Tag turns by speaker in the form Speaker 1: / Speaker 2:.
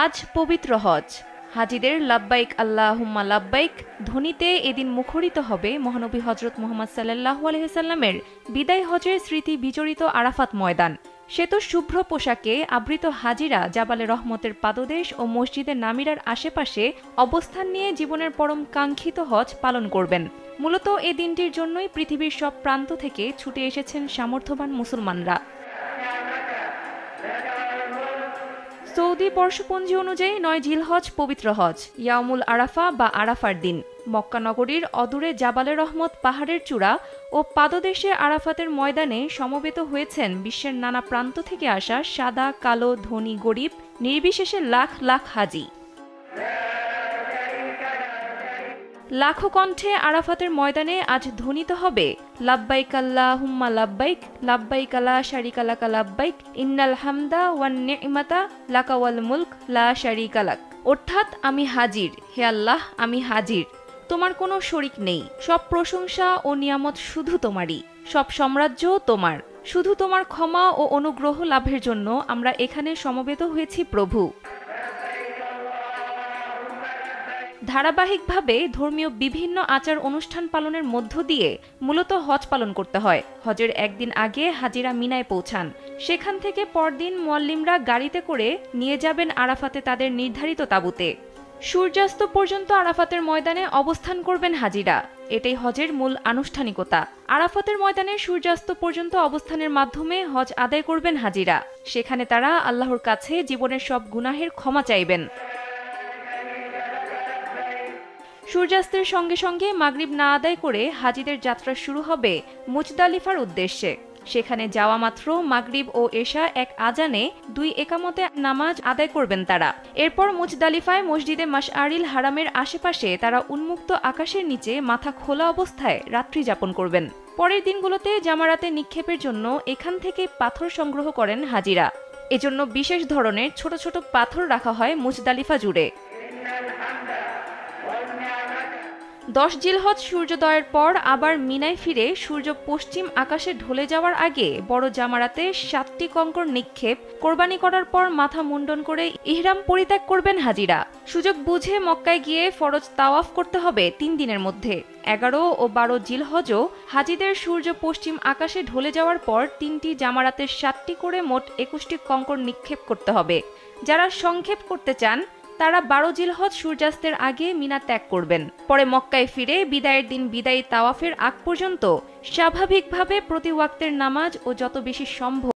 Speaker 1: আজ পবিত্র হজ। হাজিদের লাব্বাইক আল্লাহুম্মা লাব্বাইক ধ্বনিতে এদিন মুখরিত হবে মহানবী হজরত মুহাম্মদ সাল্লাল্লাহু আলাইহি সাল্লামের বিদায় হজের স্মৃতি বিজড়িত আরাফাত ময়দান। শ্বেত শুভ্র পোশাকে আবৃত হাজিরা জাবালে রহমতের পাদদেশ ও মসজিদে নামিরার আশেপাশে অবস্থান নিয়ে জীবনের পরম কাঙ্ক্ষিত হজ পালন করবেন। মূলত এ দিনটির জন্যই পৃথিবীর সব প্রান্ত থেকে ছুটে এসেছেন সামর্থ্যবান মুসলমানরা। সৌদি বর্ষপঞ্জি অনুযায়ী ৯ জিলহজ পবিত্র হজ, ইয়াউমুল আরাফা বা আরাফার দিন। মক্কা নগরীর অদূরে জাবালে রহমত পাহাড়ের চূড়া ও পাদদেশে আরাফাতের ময়দানে সমবেত হয়েছেন বিশ্বের নানা প্রান্ত থেকে আসা সাদা কালো ধনী গরিব নির্বিশেষে লাখ লাখ হাজি। লাখো কণ্ঠে আরাফাতের ময়দানে আজ ধ্বনিত হবে লাব্বাইক আল্লাহুম্মা লাব্বাইক, লাব্বাইক লা শারিকা লাকা লাব্বাইক, ইন্নাল হামদা ওয়ান নি'মাতা লাকা ওয়াল মুলক লা শারিকা লাক। অর্থাৎ আমি হাজির, হে আল্লাহ আমি হাজির, তোমার কোনো শরিক নেই, সব প্রশংসা ও নিয়ামত শুধু তোমারই, সব সাম্রাজ্যও তোমার, শুধু তোমার ক্ষমা ও অনুগ্রহ লাভের জন্য আমরা এখানে সমবেত হয়েছি প্রভু। ধারাবাহিকভাবে ধর্মীয় বিভিন্ন আচার অনুষ্ঠান পালনের মধ্য দিয়ে মূলত হজ পালন করতে হয়। হজের একদিন আগে হাজিরা মিনায় পৌঁছান। সেখান থেকে পরদিন মুয়াল্লিমরা গাড়িতে করে নিয়ে যাবেন আরাফাতে তাদের নির্ধারিত তাঁবুতে। সূর্যাস্ত পর্যন্ত আরাফাতের ময়দানে অবস্থান করবেন হাজিরা। এটাই হজের মূল আনুষ্ঠানিকতা। আরাফাতের ময়দানে সূর্যাস্ত পর্যন্ত অবস্থানের মাধ্যমে হজ আদায় করবেন হাজিরা। সেখানে তারা আল্লাহর কাছে জীবনের সব গুনাহের ক্ষমা চাইবেন। সূর্যাস্তের সঙ্গে সঙ্গে মাগরিব না আদায় করে হাজিদের যাত্রা শুরু হবে মুজদালিফার উদ্দেশ্যে। সেখানে যাওয়া মাত্র মাগরিব ও এশা এক আজানে ২ একামতে নামাজ আদায় করবেন তারা। এরপর মুজদালিফায় মসজিদে মাশআরিল হারামের আশেপাশে তারা উন্মুক্ত আকাশের নিচে মাথা খোলা অবস্থায় রাত্রি যাপন করবেন। পরের দিনগুলোতে জামারাতে নিক্ষেপের জন্য এখান থেকে পাথর সংগ্রহ করেন হাজিরা। এজন্য বিশেষ ধরনের ছোট ছোট পাথর রাখা হয় মুজদালিফা জুড়ে। ১০ জিলহজ সূর্যোদয়ের পর আবার মিনায় ফিরে সূর্য পশ্চিম আকাশে ঢলে যাওয়ার আগে বড় জামারাতে ৭টি কঙ্কর নিক্ষেপ, কোরবানি করার পর মাথা মুন্ডন করে ইহরাম পরিত্যাগ করবেন হাজিরা। সুযোগ বুঝে মক্কায় গিয়ে ফরজ তাওয়াফ করতে হবে ৩ দিনের মধ্যে। ১১ ও ১২ জিলহজও হাজিদের সূর্য পশ্চিম আকাশে ঢলে যাওয়ার পর ৩টি জামারাতে ৭টি করে মোট ২১টি কঙ্কর নিক্ষেপ করতে হবে। যারা সংক্ষেপ করতে চান তারা ১২ জিলহজ সূর্যাস্তের আগে মিনা ত্যাগ করবেন। পরে মক্কায় ফিরে বিদায়ের দিন বিদায়ী তাওয়াফের আগ পর্যন্ত স্বাভাবিকভাবে প্রতি ওয়াক্তের নামাজ ও যত বেশি সম্ভব